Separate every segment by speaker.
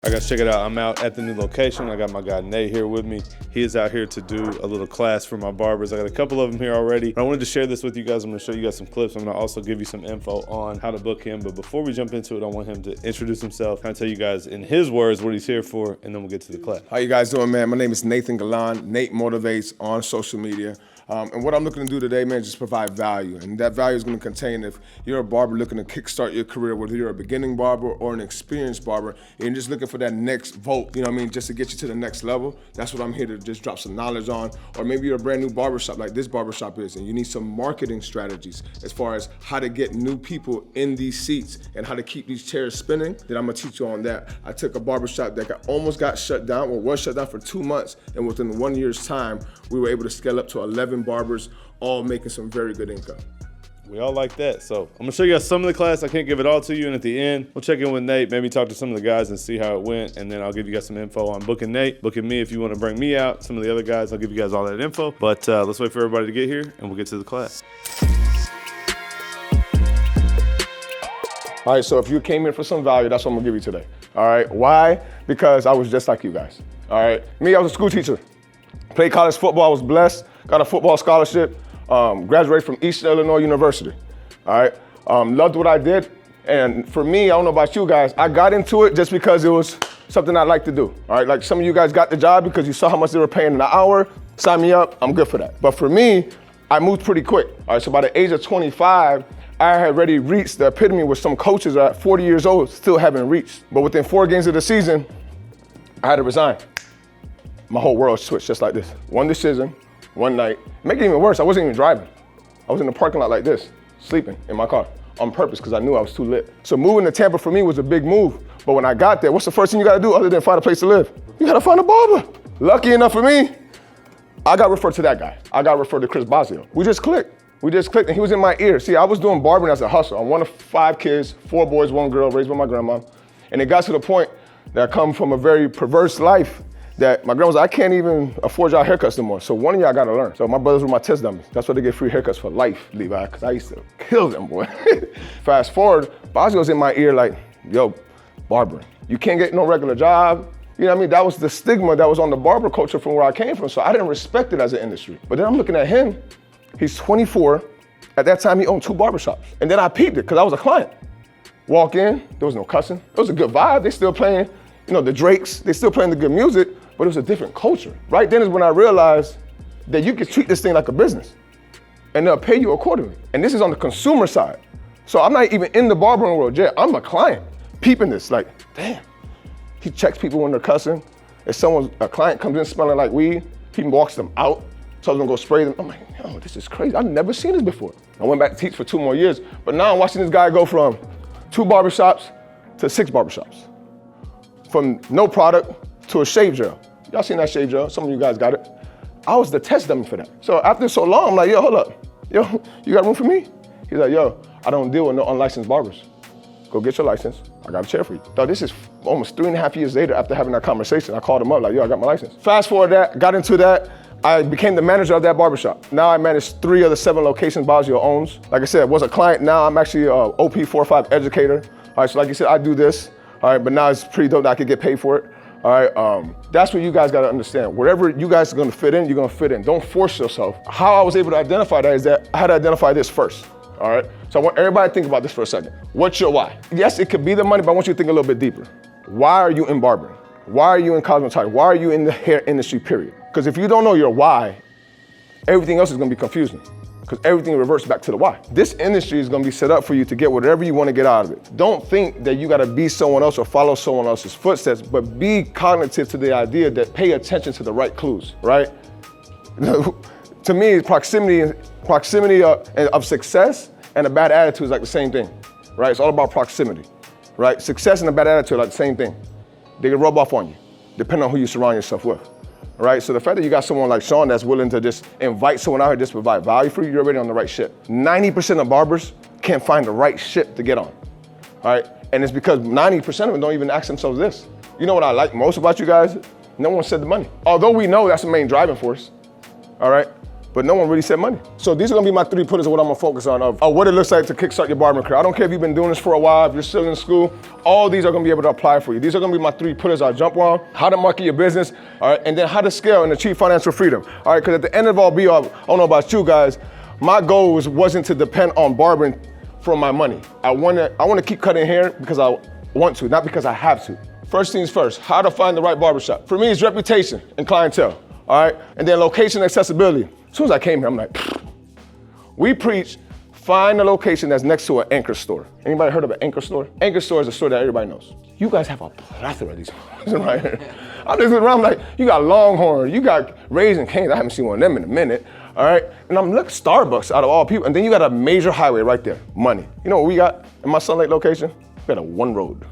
Speaker 1: I gotta check it out. I'm out at the new location. I got my guy Nate here with me. He is out here to do a little class for my barbers. I got a couple of them here already. I wanted to share this with you guys. I'm gonna show you guys some clips. I'm gonna also give you some info on how to book him. But before we jump into it, I want him to introduce himself, kind of tell you guys in his words what he's here for, and then we'll get to the class.
Speaker 2: How you guys doing, man? My name is Nathan Galan. Nate Motivates on social media. And what I'm looking to do today, man, is just provide value. And that value is going to contain if you're a barber looking to kickstart your career, whether you're a beginning barber or an experienced barber, and you're just looking for that next vote, you know what I mean, just to get you to the next level. That's what I'm here to just drop some knowledge on. Or maybe you're a brand new barbershop like this barbershop is, and you need some marketing strategies as far as how to get new people in these seats and how to keep these chairs spinning. Then I'm going to teach you on that. I took a barbershop that almost got shut down, or was shut down for 2 months, and within 1 year's time, we were able to scale up to 11 barbers, all making some very good income.
Speaker 1: We all like that. So I'm gonna show you guys some of the class. I can't give it all to you, and at the end, we'll check in with Nate, maybe talk to some of the guys and see how it went, and then I'll give you guys some info on booking Nate, booking me if you wanna bring me out, some of the other guys, I'll give you guys all that info. But let's wait for everybody to get here, and we'll get to the class.
Speaker 2: All right, so if you came in for some value, that's what I'm gonna give you today. All right, why? Because I was just like you guys. All right, me, I was a school teacher. Played college football, I was blessed, got a football scholarship, graduated from Eastern Illinois University, all right? Loved what I did, and for me, I don't know about you guys, I got into it just because it was something I like to do, all right? Like some of you guys got the job because you saw how much they were paying an hour, sign me up, I'm good for that. But for me, I moved pretty quick, all right? So by the age of 25, I had already reached the epitome where some coaches are at 40 years old still haven't reached. But within 4 games of the season, I had to resign. My whole world switched just like this. One decision, one night. Make it even worse, I wasn't even driving. I was in the parking lot like this, sleeping in my car on purpose because I knew I was too lit. So moving to Tampa for me was a big move. But when I got there, what's the first thing you gotta do other than find a place to live? You gotta find a barber. Lucky enough for me, I got referred to that guy. I got referred to Chris Bosio. We just clicked and he was in my ear. See, I was doing barbering as a hustle. I'm one of 5 kids, 4 boys, 1 girl, raised by my grandma. And it got to the point that I come from a very perverse life that my grandma was like, I can't even afford y'all haircuts no more. So one of y'all gotta learn. So my brothers were my test dummies. That's why they get free haircuts for life, Levi, because I used to kill them, boy. Fast forward, Bosio's in my ear like, yo, barbering. You can't get no regular job. You know what I mean? That was the stigma that was on the barber culture from where I came from. So I didn't respect it as an industry. But then I'm looking at him, he's 24. At that time, he owned 2 barbershops. And then I peeped it, because I was a client. Walk in, there was no cussing. It was a good vibe. They still playing, you know, the Drakes. They still playing the good music. But it was a different culture. Right then is when I realized that you can treat this thing like a business and they'll pay you accordingly. And this is on the consumer side. So I'm not even in the barbering world yet. I'm a client peeping this like, damn. He checks people when they're cussing. If a client comes in smelling like weed, he walks them out, tells them to go spray them. I'm like, yo, this is crazy. I've never seen this before. I went back to teach for 2 more years, but now I'm watching this guy go from 2 barbershops to 6 barbershops. From no product to a shave gel. Y'all seen that shave gel? Some of you guys got it. I was the test dummy for that. So after so long, I'm like, yo, hold up. Yo, you got room for me? He's like, yo, I don't deal with no unlicensed barbers. Go get your license. I got a chair for you. So this is almost 3.5 years later after having that conversation. I called him up like, yo, I got my license. Fast forward that, got into that. I became the manager of that barbershop. Now I manage 3 of the 7 locations Bosio owns. Like I said, was a client. Now I'm actually a OP45 educator. All right, so like you said, I do this. All right, but now it's pretty dope that I could get paid for it. All right, that's what you guys gotta understand. Wherever you guys are gonna fit in, you're gonna fit in. Don't force yourself. How I was able to identify that is that I had to identify this first, all right? So I want everybody to think about this for a second. What's your why? Yes, it could be the money, but I want you to think a little bit deeper. Why are you in barbering? Why are you in cosmetology? Why are you in the hair industry, period? Because if you don't know your why, everything else is gonna be confusing. Because everything reverts back to the why. This industry is gonna be set up for you to get whatever you wanna get out of it. Don't think that you gotta be someone else or follow someone else's footsteps, but be cognitive to the idea that pay attention to the right clues, right? To me, proximity of success and a bad attitude is like the same thing, right? It's all about proximity, right? Success and a bad attitude are like the same thing. They can rub off on you, depending on who you surround yourself with. Right? So the fact that you got someone like Sean that's willing to just invite someone out here just to provide value for you, you're already on the right ship. 90% of barbers can't find the right ship to get on, all right? And it's because 90% of them don't even ask themselves this. You know what I like most about you guys? No one said the money. Although we know that's the main driving force, all right? but no one really said money. So these are gonna be my 3 pillars of what I'm gonna focus on, of what it looks like to kickstart your barbering career. I don't care if you've been doing this for a while, if you're still in school, all these are gonna be able to apply for you. These are gonna be my 3 pillars I jump on: how to market your business, all right, and then how to scale and achieve financial freedom, all right, because at the end of all be all, I don't know about you guys, my goal wasn't to depend on barbering for my money. I wanna keep cutting hair because I want to, not because I have to. First things first, how to find the right barbershop. For me, it's reputation and clientele, all right? And then location accessibility. As soon as I came here, I'm like, we preach, find a location that's next to an anchor store. Anybody heard of an anchor store? Anchor store is a store that everybody knows. You guys have a plethora of these right here. I'm just looking around, I'm like, you got Longhorn, you got Raising Cane's, I haven't seen one of them in a minute, all right? And I'm looking Starbucks out of all people, and then you got a major highway right there, money. You know what we got in my Sun Lake location? We got a 1 road.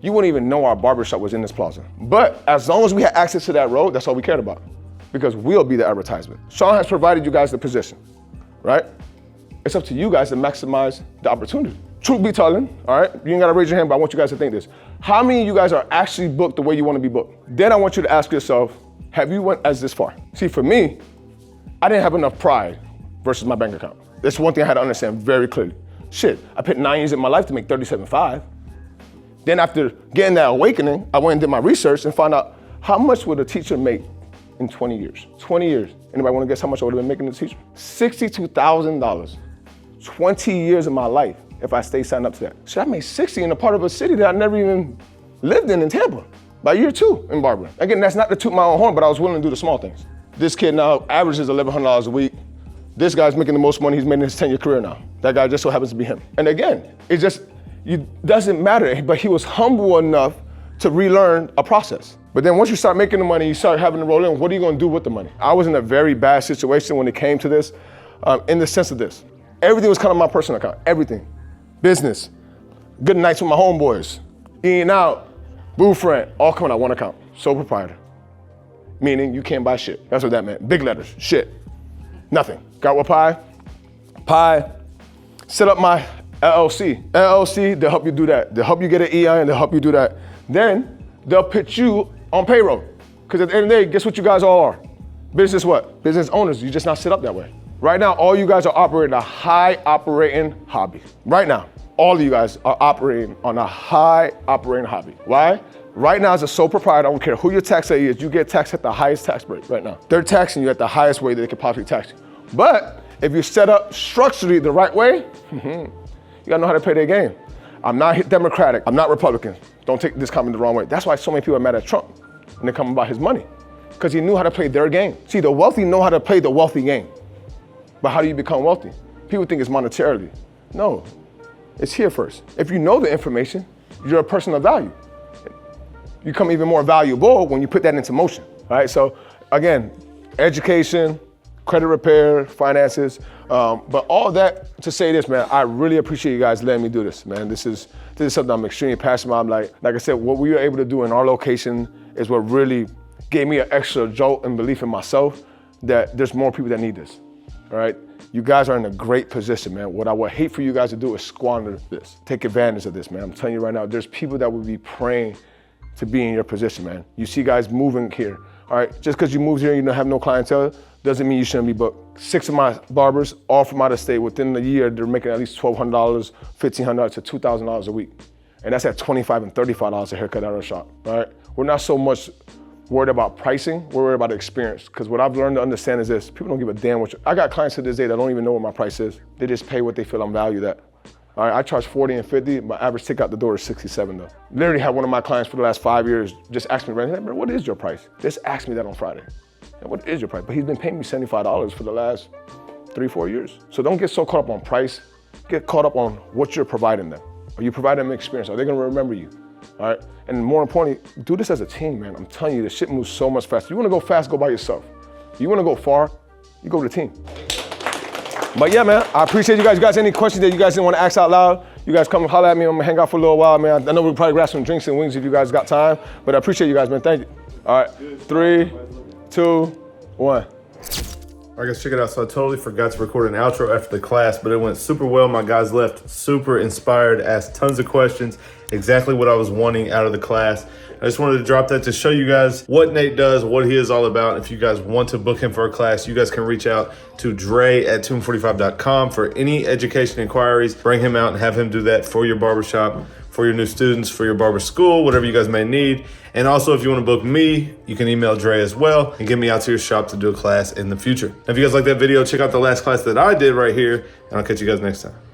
Speaker 2: You wouldn't even know our barbershop was in this plaza. But as long as we had access to that road, that's all we cared about, because we'll be the advertisement. Sean has provided you guys the position, right? It's up to you guys to maximize the opportunity. Truth be telling, all right? You ain't gotta raise your hand, but I want you guys to think this. How many of you guys are actually booked the way you wanna be booked? Then I want you to ask yourself, have you went as this far? See, for me, I didn't have enough pride versus my bank account. That's one thing I had to understand very clearly. Shit, I put 9 years in my life to make 37.5. Then after getting that awakening, I went and did my research and found out how much would a teacher make in 20 years? 20 years. Anybody wanna guess how much I would've been making as a teacher? $62,000. 20 years of my life if I stay signed up to that. Shit, I made 60 in a part of a city that I never even lived in Tampa, by year 2 in barbering. Again, that's not to toot my own horn, but I was willing to do the small things. This kid now averages $1,100 a week. This guy's making the most money he's made in his 10-year career now. That guy just so happens to be him. And again, it doesn't matter, but he was humble enough to relearn a process. But then once you start making the money, you start having to roll in, what are you gonna do with the money? I was in a very bad situation when it came to this, in the sense of this. Everything was kind of my personal account, everything. Business, good nights with my homeboys, eating out, boo friend, all coming out one account, sole proprietor. Meaning you can't buy shit. That's what that meant, big letters, shit, nothing. Got what pie, set up my LLC, they'll help you do that. They'll help you get an EIN, they'll help you do that. Then they'll put you on payroll. Because at the end of the day, guess what you guys all are? Business what? Business owners, you just not set up that way. Right now, all you guys are operating a high operating hobby. Right now, all of you guys are operating on a high operating hobby. Why? Right now, as a sole proprietor, I don't care who your tax lady is, you get taxed at the highest tax rate right now. They're taxing you at the highest way that they could possibly tax you. But if you set up structurally the right way, you gotta know how to play their game. I'm not Democratic, I'm not Republican. Don't take this comment the wrong way. That's why so many people are mad at Trump when they come about his money, because he knew how to play their game. See, the wealthy know how to play the wealthy game. But how do you become wealthy? People think it's monetarily. No, it's here first. If you know the information, you're a person of value. You become even more valuable when you put that into motion, all right? So again, education, credit repair, finances, but all that to say this, man, I really appreciate you guys letting me do this, man. This is something I'm extremely passionate about. I'm like I said, what we were able to do in our location is what really gave me an extra jolt and belief in myself that there's more people that need this, all right? You guys are in a great position, man. What I would hate for you guys to do is squander this. Take advantage of this, man. I'm telling you right now, there's people that would be praying to be in your position, man. You see guys moving here, all right? Just because you moved here and you don't have no clientele, doesn't mean you shouldn't be booked. 6 of my barbers, all from out of state, within the year, they're making at least $1,200, $1,500 to $2,000 a week. And that's at $25 and $35 a haircut at our shop, all right? We're not so much worried about pricing, we're worried about experience. Because what I've learned to understand is this, people don't give a damn what I got clients to this day that don't even know what my price is. They just pay what they feel I'm valued at. All right, I charge 40 and 50, my average ticket out the door is 67 though. Literally had one of my clients for the last 5 years just ask me, bro, what is your price? Just ask me that on Friday. And what is your price? But he's been paying me $75 for the last 3-4 years. So don't get so caught up on price, get caught up on what you're providing them. Are you providing them experience? Are they gonna remember you? All right, and more importantly, do this as a team, man. I'm telling you, the shit moves so much faster. You wanna go fast, go by yourself. You wanna go far, you go with a team. But yeah, man, I appreciate you guys. You guys, any questions that you guys didn't want to ask out loud, you guys come holler at me. I'm gonna hang out for a little while, man. I know we'll probably grab some drinks and wings if you guys got time, but I appreciate you guys, man. Thank you. All right, 3, 2, 1.
Speaker 1: All right, guys, check it out. So I totally forgot to record an outro after the class, but it went super well. My guys left super inspired, asked tons of questions, exactly what I was wanting out of the class. I just wanted to drop that to show you guys what Nate does, what he is all about. If you guys want to book him for a class, you guys can reach out to Dre at Tomb45.com for any education inquiries. Bring him out and have him do that for your barbershop, for your new students, for your barber school, whatever you guys may need. And also, if you want to book me, you can email Dre as well and get me out to your shop to do a class in the future. If you guys like that video, check out the last class that I did right here, and I'll catch you guys next time.